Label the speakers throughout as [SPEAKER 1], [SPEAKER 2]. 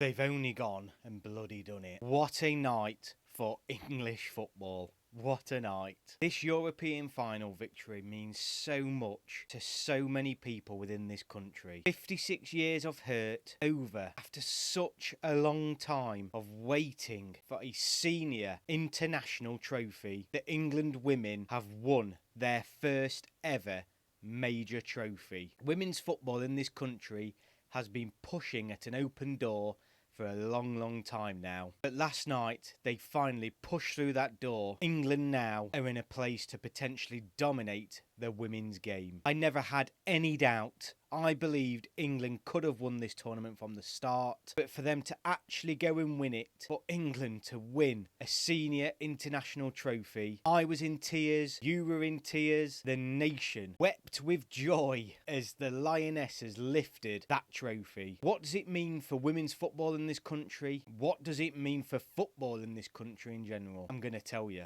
[SPEAKER 1] They've only gone and bloody done it. What a night for English football. What a night. This European final victory means so much to so many people within this country. 56 years of hurt over after such a long time of waiting for a senior international trophy. The England women have won their first ever major trophy. Women's football in this country has been pushing at an open door for a long time now. But last night, they finally pushed through that door. England now are in a place to potentially dominate the women's game. I never had any doubt. I believed England could have won this tournament from the start, but for them to actually go and win it, for England to win a senior international trophy, I was in tears, you were in tears, the nation wept with joy as the Lionesses lifted that trophy. What does it mean for women's football in this country? What does it mean for football in this country in general? I'm going to tell you.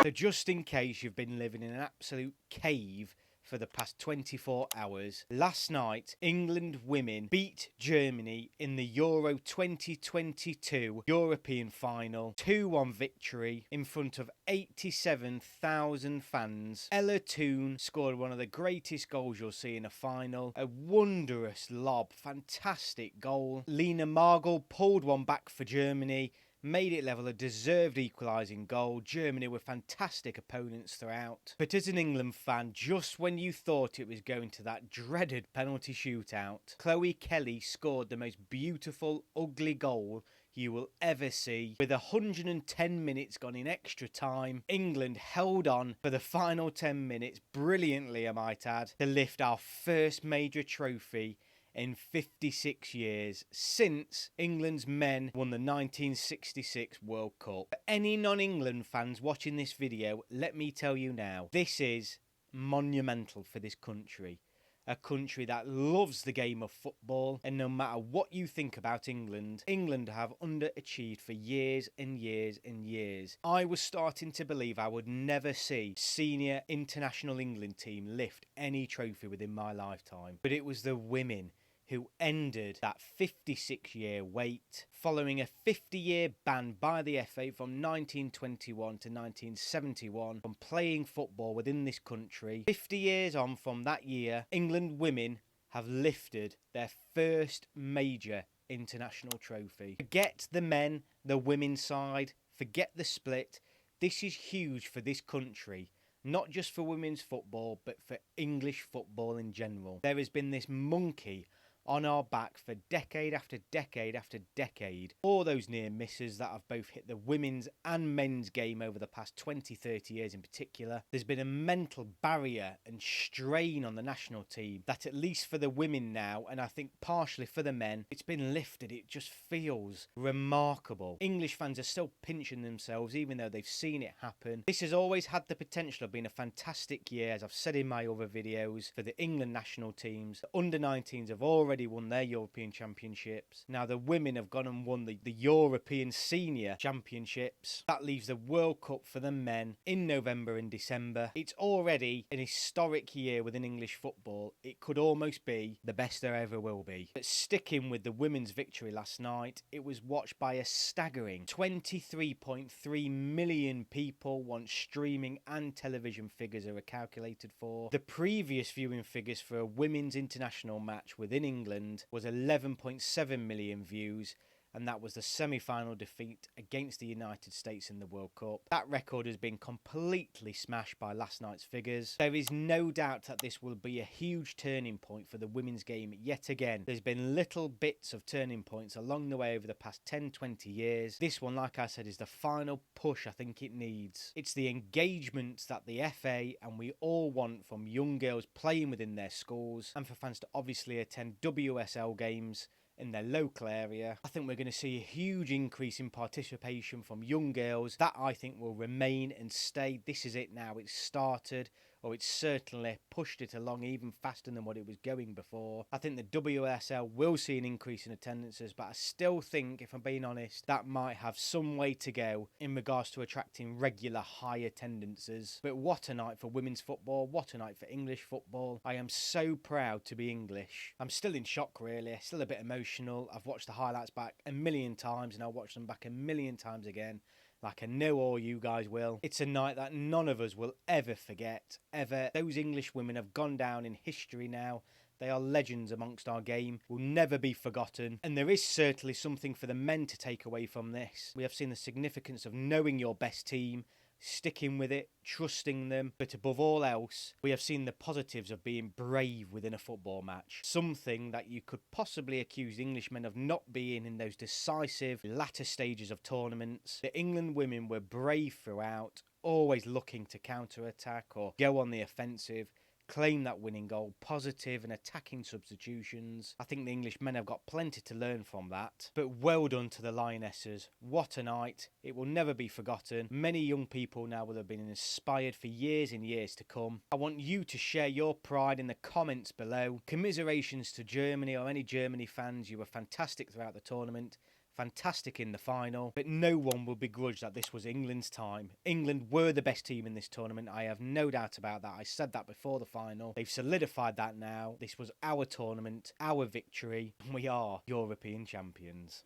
[SPEAKER 1] So just in case you've been living in an absolute cave for the past 24 hours, last night England women beat Germany in the Euro 2022 European final. 2-1 victory in front of 87,000 fans. Toone scored one of the greatest goals you'll see in a final. A wondrous lob, fantastic goal. Lena Margl pulled one back for Germany, made it level, a deserved equalising goal. Germany were fantastic opponents throughout. But as an England fan, just when you thought it was going to that dreaded penalty shootout, Chloe Kelly scored the most beautiful, ugly goal you will ever see. With 110 minutes gone in extra time, England held on for the final 10 minutes, brilliantly I might add, to lift our first major trophy in 56 years since England's men won the 1966 World Cup. For any non-England fans watching this video, let me tell you now, this is monumental for this country. A country that loves the game of football, and no matter what you think about England, England have underachieved for years and years and years. I was starting to believe I would never see senior international England team lift any trophy within my lifetime. But it was the women who ended that 56-year wait, following a 50-year ban by the FA from 1921 to 1971 from playing football within this country. 50 years on from that year, England women have lifted their first major international trophy. Forget the men, the women's side, forget the split. This is huge for this country. Not just for women's football, but for English football in general. There has been this monkey on our back for decade after decade after decade. All those near misses that have both hit the women's and men's game over the past 20-30 years in particular. There's been a mental barrier and strain on the national team that, at least for the women now, and I think partially for the men, it's been lifted. It just feels remarkable. English fans are still pinching themselves even though they've seen it happen. This has always had the potential of being a fantastic year, as I've said in my other videos, for the England national teams. The under-19s have already won their European Championships. Now the women have gone and won the European Senior Championships. That leaves the World Cup for the men in November and December. It's already an historic year within English football. It could almost be the best there ever will be. But sticking with the women's victory last night, it was watched by a staggering 23.3 million people once streaming and television figures are calculated for. The previous viewing figures for a women's international match within England was 11.7 million views, and that was the semi-final defeat against the United States in the World Cup. That record has been completely smashed by last night's figures. There is no doubt that this will be a huge turning point for the women's game yet again. There's been little bits of turning points along the way over the past 10-20 years. This one, like I said, is the final push I think it needs. It's the engagement that the FA and we all want from young girls playing within their schools, and for fans to obviously attend WSL games in their local area. I think we're going to see a huge increase in participation from young girls. That I think will remain and stay. This is it now. It's started. or it's certainly pushed it along even faster than what it was going before. I think the WSL will see an increase in attendances, but I still think, if I'm being honest, that might have some way to go in regards to attracting regular high attendances. But what a night for women's football, what a night for English football. I am so proud to be English. I'm still in shock, really, still a bit emotional. I've watched the highlights back a million times and I'll watch them back a million times again, like I know all you guys will. It's a night that none of us will ever forget, ever. Those English women have gone down in history now. They are legends amongst our game, will never be forgotten. And there is certainly something for the men to take away from this. We have seen the significance of knowing your best team, sticking with it, trusting them, but above all else, we have seen the positives of being brave within a football match. Something that you could possibly accuse Englishmen of not being in those decisive latter stages of tournaments. The England women were brave throughout, always looking to counter-attack or go on the offensive, claim that winning goal, positive and attacking substitutions. I think the English men have got plenty to learn from that. But well done to the Lionesses. What a night. It will never be forgotten. Many young people now will have been inspired for years and years to come. I want you to share your pride in the comments below. Commiserations to Germany or any Germany fans. You were fantastic throughout the tournament. Fantastic in the final, but no one will begrudge that this was England's time. England were the best team in this tournament. I have no doubt about that. I said that before the final. They've solidified that now. This was our tournament, our victory, and we are European champions.